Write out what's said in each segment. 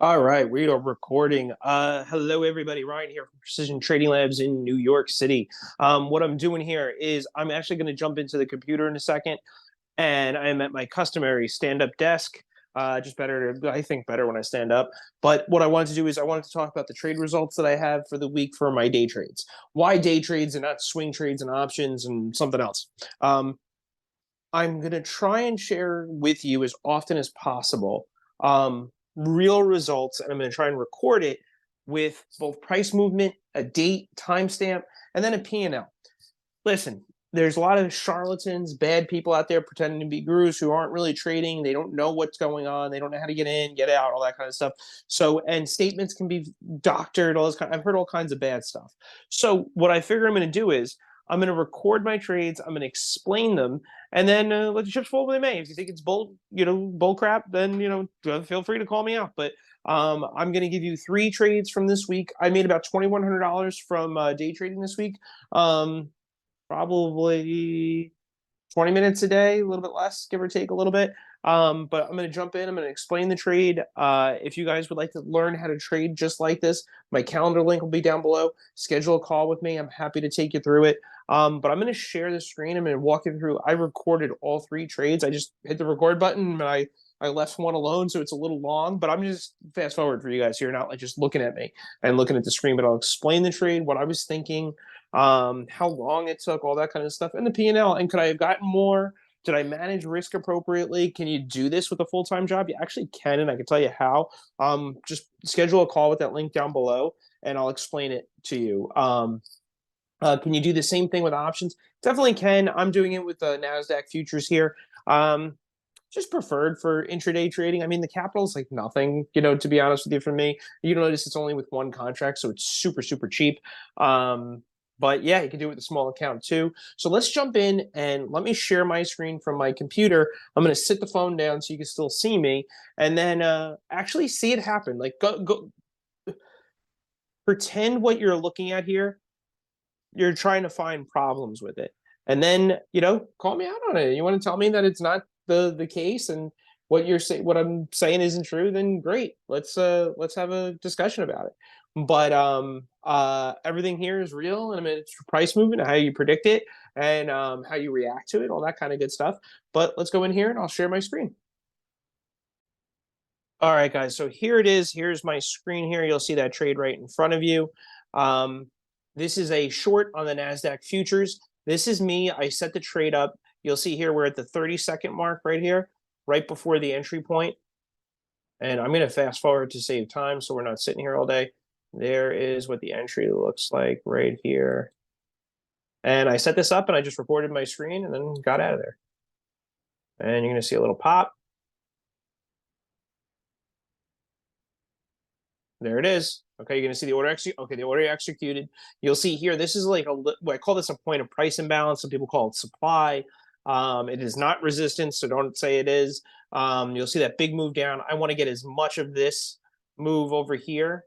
All right, we are recording. Hello, everybody. Ryan here from Precision Trading Labs in New York City. What I'm doing here is I'm actually going to jump into the computer in a second, and I'm at my customary stand-up desk. Just better, I think better when I stand up. But what I wanted to do is I wanted to talk about the trade results that I have for the week for my day trades. Why day trades and not swing trades and options and something else? I'm going to try and share with you as often as possible real results, and I'm going to try and record it with both price movement, a date, timestamp, and then a P&L. Listen, there's a lot of charlatans, bad people out there pretending to be gurus who aren't really trading. They don't know what's going on. They don't know how to get in, get out, all that kind of stuff. So, and statements can be doctored, all this kind. I've heard all kinds of bad stuff. So, what I figure I'm going to do is I'm going to record my trades. I'm going to explain them, and then let the chips fall where they may. If you think it's bull crap, then feel free to call me out. But I'm going to give you 3 trades from this week. I made about $2,100 from day trading this week. Probably 20 minutes a day, a little bit less, give or take a little bit. But I'm going to jump in. I'm going to explain the trade. If you guys would like to learn how to trade just like this, my calendar link will be down below. Schedule a call with me. I'm happy to take you through it. But I'm going to share the screen. I'm going to walk you through. I recorded all 3 trades. I just hit the record button and I left one alone, so it's a little long, but I'm just fast forward for you guys here, not like just looking at me and looking at the screen, but I'll explain the trade, what I was thinking, how long it took, all that kind of stuff, and the P&L. And could I have gotten more? Did I manage risk appropriately? Can you do this with a full-time job? You actually can, and I can tell you how. Just schedule a call with that link down below, and I'll explain it to you. Can you do the same thing with options? Definitely can. I'm doing it with the Nasdaq Futures here. Just preferred for intraday trading. I mean, the capital is like nothing, to be honest with you, for me. You notice it's only with one contract, so it's super, super cheap. But yeah, you can do it with a small account too. So let's jump in and let me share my screen from my computer. I'm going to sit the phone down so you can still see me, and then actually see it happen. Like, go pretend what you're looking at here. You're trying to find problems with it, and then call me out on it. You want to tell me that it's not the case, and what I'm saying isn't true, then great. Let's have a discussion about it. But everything here is real, and I mean, it's price movement, how you predict it, and how you react to it, all that kind of good stuff. But let's go in here and I'll share my screen. All right, guys, so here it is. Here's my screen here. You'll see that trade right in front of you. This is a short on the Nasdaq futures. This is me. I set the trade up. You'll see here we're at the 30-second mark right here, right before the entry point. And I'm going to fast forward to save time so we're not sitting here all day. There is what the entry looks like right here. And I set this up and I just recorded my screen and then got out of there. And you're going to see a little pop. There it is. Okay, you're going to see the order Okay, the order executed. You'll see here, this is like I call this a point of price imbalance. Some people call it supply. It is not resistance, so don't say it is. You'll see that big move down. I want to get as much of this move over here.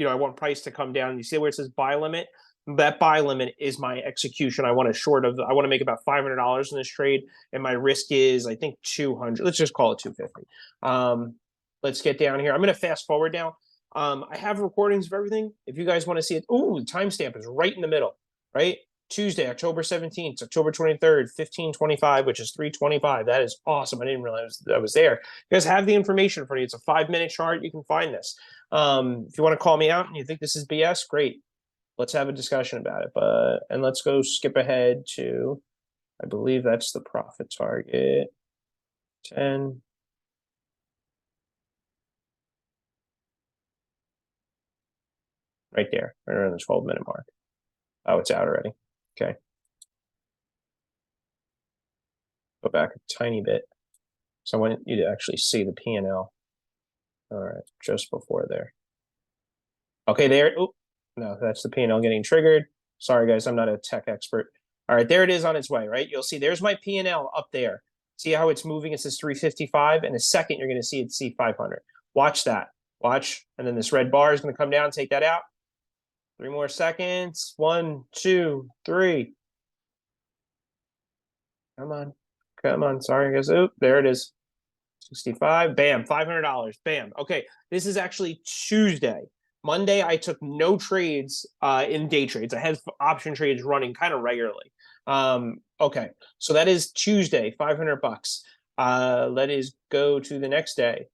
I want price to come down. You see where it says buy limit? That buy limit is my execution. I want to make about $500 in this trade, and my risk is, I think, 200. Let's just call it 250. Let's get down here. I'm going to fast forward now. I have recordings of everything. If you guys want to see it, the timestamp is right in the middle, right? Tuesday, October 17th, October 23rd, 15:25, which is 3:25. That is awesome. I didn't realize that was there. You guys have the information for you. It's a 5-minute chart. You can find this. If you want to call me out and you think this is BS, great. Let's have a discussion about it. And let's go skip ahead to, I believe that's the profit target, 10. Right there, right around the 12-minute mark. Oh, it's out already. Okay. Go back a tiny bit. So I want you to actually see the P&L. All right, just before there. Okay, there. Oh, no, that's the P&L getting triggered. Sorry, guys, I'm not a tech expert. All right, there it is on its way, right? You'll see there's my P&L up there. See how it's moving? It says 355. In a second, you're going to see it C500. Watch that. Watch. And then this red bar is going to come down, take that out. 3 more seconds. 1, 2, 3. Come on. Come on. Sorry, guys. Oh, there it is. 65, bam, $500, bam. Okay, this is actually Tuesday. Monday, I took no trades in day trades. I had option trades running kind of regularly. Okay, so that is Tuesday, 500 bucks. Let us go to the next day,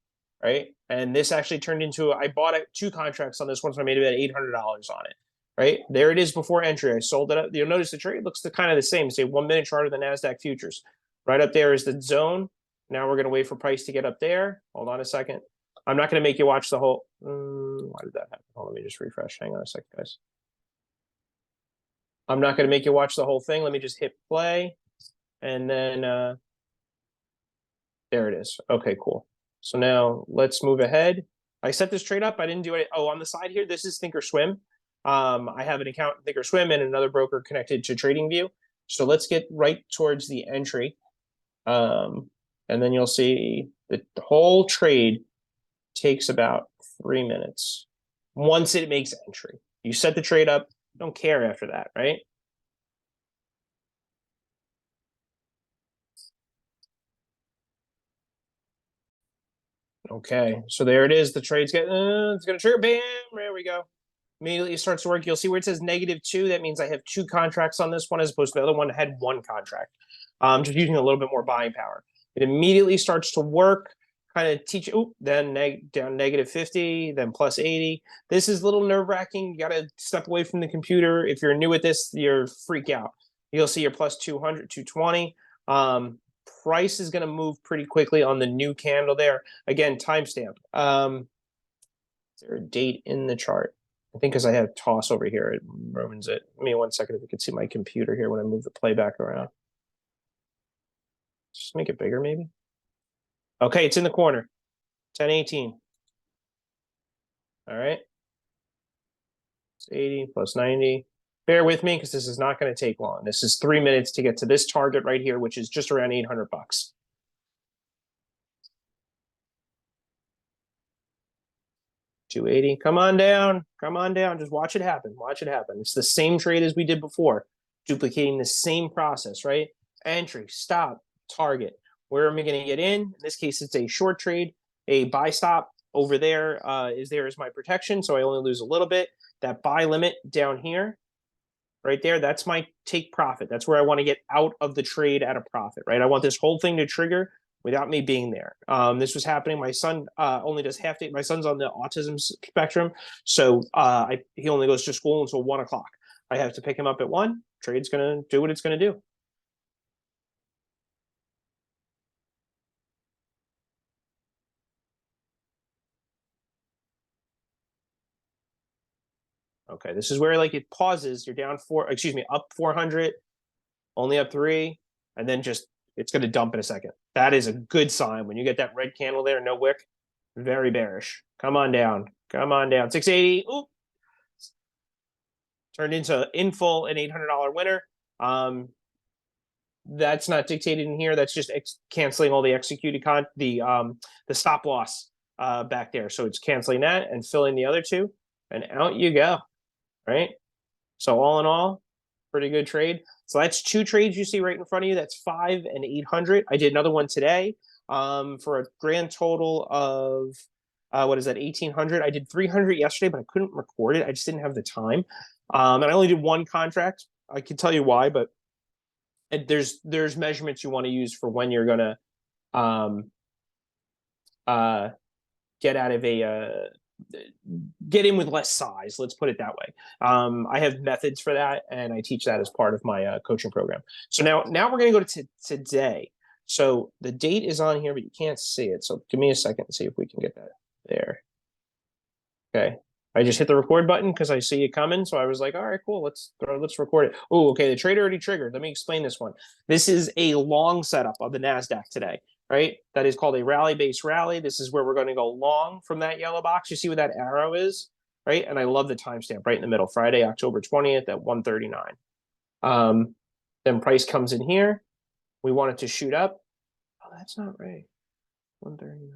right? And this actually turned into, I bought two contracts on this one, so I made about $800 on it, right? There it is before entry. I sold it up. You'll notice the trade looks kind of the same. Say 1 minute chart of the Nasdaq Futures. Right up there is the zone. Now we're going to wait for price to get up there. Hold on a second. I'm not going to make you watch the whole. Why did that happen? Hold on, let me just refresh. Hang on a second, guys. I'm not going to make you watch the whole thing. Let me just hit play. And then there it is. Okay, cool. So now let's move ahead. I set this trade up. I didn't do it. Oh, on the side here, this is Thinkorswim. I have an account in Thinkorswim and another broker connected to TradingView. So let's get right towards the entry. And then you'll see that the whole trade takes about 3 minutes once it makes entry. You set the trade up, don't care after that, right? Okay, so there it is. The trade's getting, it's going to trigger. Bam, there we go. Immediately it starts to work. You'll see where it says -2. That means I have 2 contracts on this one as opposed to the other one that had 1 contract. Just using a little bit more buying power. It immediately starts to work, kind of teach, then down -50, then +80. This is a little nerve-wracking. You got to step away from the computer. If you're new at this, you're freak out. You'll see your +200, 220. Price is going to move pretty quickly on the new candle there. Again, timestamp. Is there a date in the chart? I think because I have toss over here, it ruins it. Give me 1 second if you can see my computer here when I move the playback around. Just make it bigger, maybe. Okay, it's in the corner. 1018. All right. It's 80 plus 90. Bear with me because this is not going to take long. This is 3 minutes to get to this target right here, which is just around 800 bucks. $280. Come on down. Come on down. Just watch it happen. Watch it happen. It's the same trade as we did before, duplicating the same process, right? Entry, stop, target. Where am I going to get in? In this case, it's a short trade. A buy stop over there is there as my protection, so I only lose a little bit. That buy limit down here, right there, that's my take profit. That's where I want to get out of the trade at a profit, right? I want this whole thing to trigger without me being there. This was happening. My son only does half day. My son's on the autism spectrum, so he only goes to school until 1 o'clock. I have to pick him up at 1. Trade's going to do what it's going to do. Okay, this is where like it pauses. You're down up 400, only up 3, and then just it's going to dump in a second. That is a good sign when you get that red candle there, no wick. Very bearish. Come on down. Come on down. 680. Ooh. Turned into in full an $800 winner. That's not dictated in here. That's just canceling all the executed the stop loss back there. So it's canceling that and filling the other 2, and out you go. Right? So all in all, pretty good trade. So that's 2 trades you see right in front of you. That's 5 and 800. I did another one today for a grand total of, what is that, 1,800. I did 300 yesterday, but I couldn't record it. I just didn't have the time. And I only did 1 contract. I can tell you why, but there's measurements you want to use for when you're going to get out of get in with less size, let's put it that way. I have methods for that, and I teach that as part of my coaching program. So now we're going to go to today. So the date is on here, but you can't see it. So give me a second to see if we can get that there. Okay. I just hit the record button because I see it coming. So I was like, all right, cool. Let's record it. Oh, okay. The trade already triggered. Let me explain this one. This is a long setup of the Nasdaq today. Right? That is called a rally-based rally. This is where we're going to go long from that yellow box. You see where that arrow is, right? And I love the timestamp right in the middle, Friday, October 20th at 1:39. Then price comes in here. We want it to shoot up. Oh, that's not right. 1:39.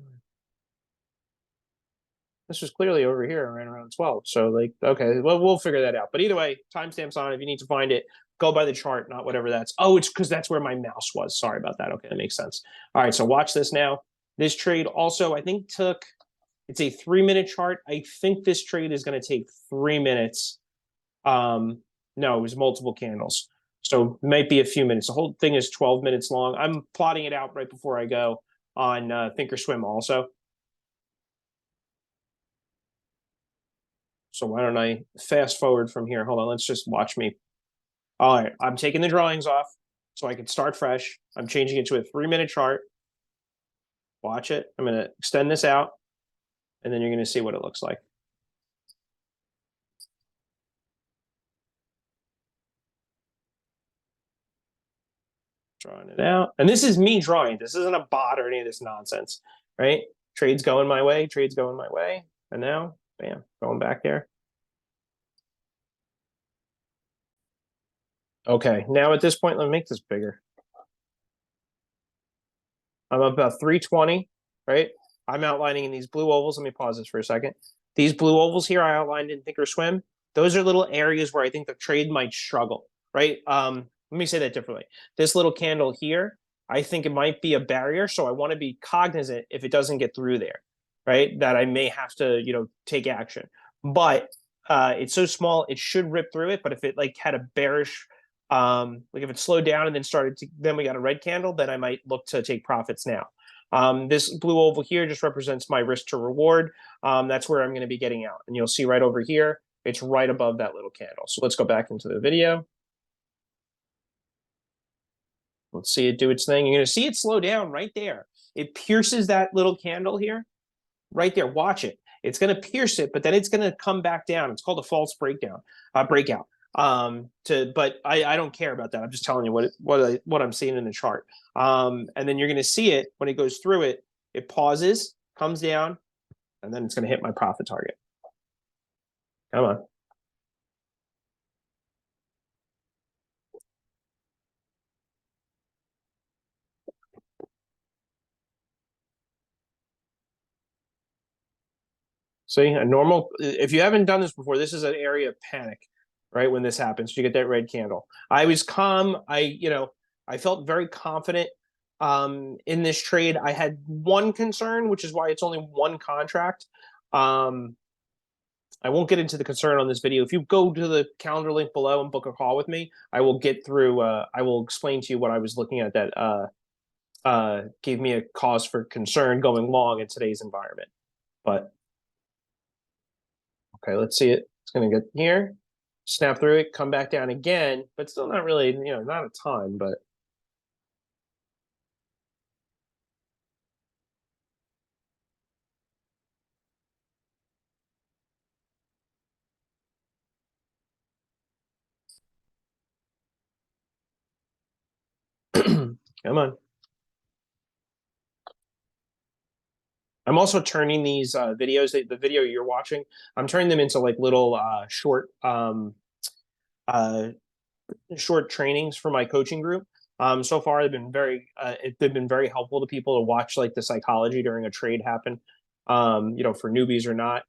This was clearly over here around 12. So like, okay, well, we'll figure that out. But either way, timestamp's on. If you need to find it, go by the chart, not whatever that's. Oh, it's because that's where my mouse was. Sorry about that. Okay, that makes sense. All right, so watch this now. This trade also, I think, it's a 3-minute chart. I think this trade is going to take 3 minutes. No, it was multiple candles. So it might be a few minutes. The whole thing is 12 minutes long. I'm plotting it out right before I go on Thinkorswim also. So why don't I fast forward from here? Hold on, let's just watch me. All right, I'm taking the drawings off so I can start fresh. I'm changing it to a 3-minute chart. Watch it. I'm going to extend this out, and then you're going to see what it looks like. Drawing it out. And this is me drawing. This isn't a bot or any of this nonsense, right? Trade's going my way. Trade's going my way. And now, bam, going back there. Okay, now at this point, let me make this bigger. I'm about 320, right? I'm outlining in these blue ovals. Let me pause this for a second. These blue ovals here I outlined in Thinkorswim. Those are little areas where I think the trade might struggle, right? Let me say that differently. This little candle here, I think it might be a barrier. So I want to be cognizant if it doesn't get through there, right? That I may have to, take action. But it's so small, it should rip through it. But if it like had a bearish like if it slowed down and then then we got a red candle, then I might look to take profits now. This blue oval here just represents my risk to reward. That's where I'm going to be getting out. And you'll see right over here, it's right above that little candle. So let's go back into the video. Let's see it do its thing. You're going to see it slow down right there. It pierces that little candle here, right there. Watch it. It's going to pierce it, but then it's going to come back down. It's called a false breakout. But I don't care about that. I'm just telling you what I'm seeing in the chart. And then you're going to see it when it goes through it. It pauses, comes down, and then it's going to hit my profit target. Come on. See, a normal, if you haven't done this before, this is an area of panic, right? When this happens, you get that red candle. I was calm. I felt very confident in this trade. I had one concern, which is why it's only one contract. I won't get into the concern on this video. If you go to the calendar link below and book a call with me, I will get through, I will explain to you what I was looking at that gave me a cause for concern going long in today's environment. But okay, let's see it. It's going to get here, snap through it, come back down again, but still not really, not a ton, but come on. I'm also turning these videos, the video you're watching, I'm turning them into like little uh, short trainings for my coaching group. So far, they've been very helpful to people to watch like the psychology during a trade happen. For newbies or not,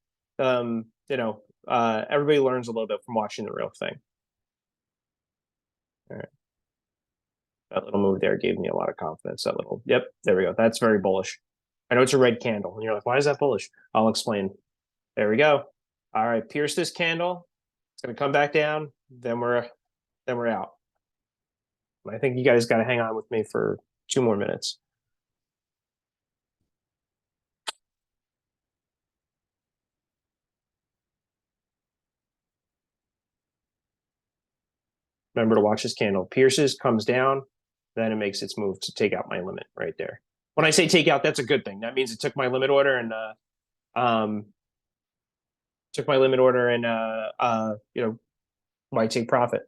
everybody learns a little bit from watching the real thing. All right. That little move there gave me a lot of confidence. Yep, there we go. That's very bullish. I know it's a red candle, and you're like, why is that bullish? I'll explain. There we go. All right, pierce this candle. It's gonna come back down. Then we're out. I think you guys got to hang on with me for 2 more minutes. Remember to watch this candle. Pierces, comes down, then it makes its move to take out my limit right there. When I say take out, that's a good thing. That means it took my limit order and might take profit.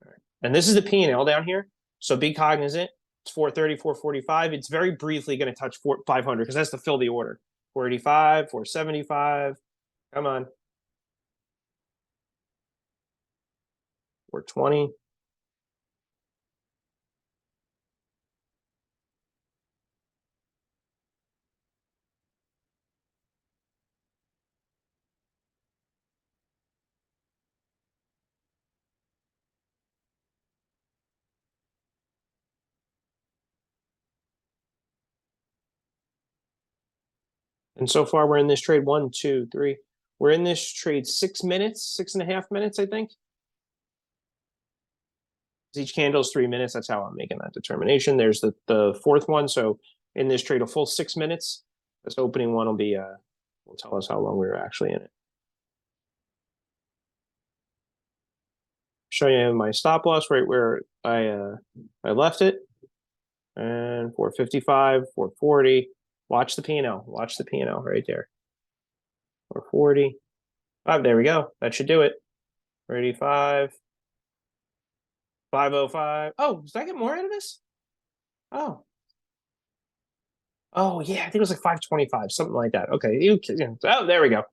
Right. And this is the P&L down here. So be cognizant. It's 430, 445. It's very briefly going to touch 500 because that's to fill the order. 485, 475. Come on. 420. And so far, we're in this trade 1, 2, 3. We're in this trade 6 minutes, 6.5 minutes, I think. Each candle is 3 minutes. That's how I'm making that determination. There's the fourth one. So in this trade, a full 6 minutes. This opening one will be will tell us how long we were actually in it. Show you my stop loss right where I left it, and 455, 440. Watch the P&L. Watch the P&L right there. 440. Oh, there we go. That should do it. 485. 505. Oh, did I get more out of this? Oh. Oh, yeah, I think it was like 525, something like that. Okay. Oh, there we go.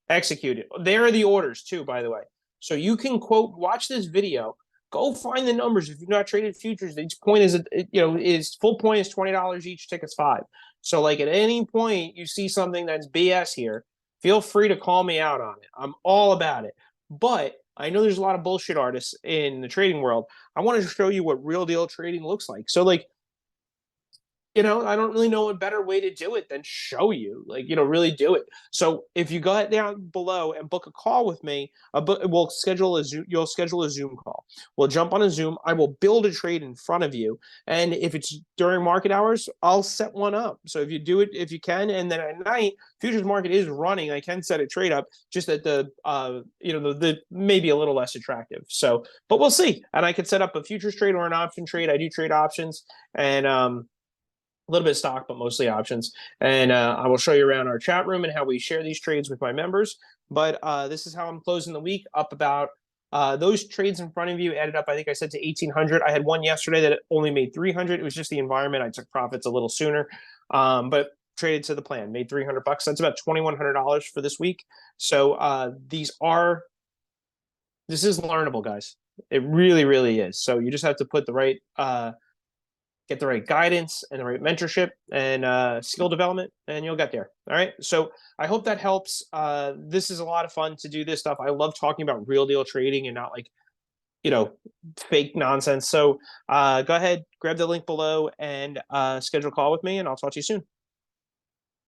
Executed. There are the orders too, by the way. So you can quote, watch this video, go find the numbers. If you've not traded futures, each point is, is full point is $20 each, ticket's 5. So like at any point you see something that's BS here, feel free to call me out on it. I'm all about it. But I know there's a lot of bullshit artists in the trading world. I want to show you what real deal trading looks like. So like, I don't really know a better way to do it than show you, like, really do it. So if you go down below and book a call with me, we'll schedule a Zoom, you'll schedule a Zoom call. We'll jump on a Zoom. I will build a trade in front of you. And if it's during market hours, I'll set one up. So if you do it, if you can, and then at night, futures market is running, I can set a trade up just at the maybe a little less attractive. So, but we'll see. And I could set up a futures trade or an option trade. I do trade options, and a little bit of stock, but mostly options. And I will show you around our chat room and how we share these trades with my members. But this is how I'm closing the week, up about those trades in front of you added up. I think I said to 1,800. I had one yesterday that only made 300. It was just the environment. I took profits a little sooner, but traded to the plan, made 300 bucks. That's about $2,100 for this week. So this is learnable, guys. It really, really is. So you just have to put the right get the right guidance and the right mentorship and skill development, and you'll get there. All right. So I hope that helps. This is a lot of fun to do this stuff. I love talking about real deal trading and not like, fake nonsense. So go ahead, grab the link below and schedule a call with me, and I'll talk to you soon.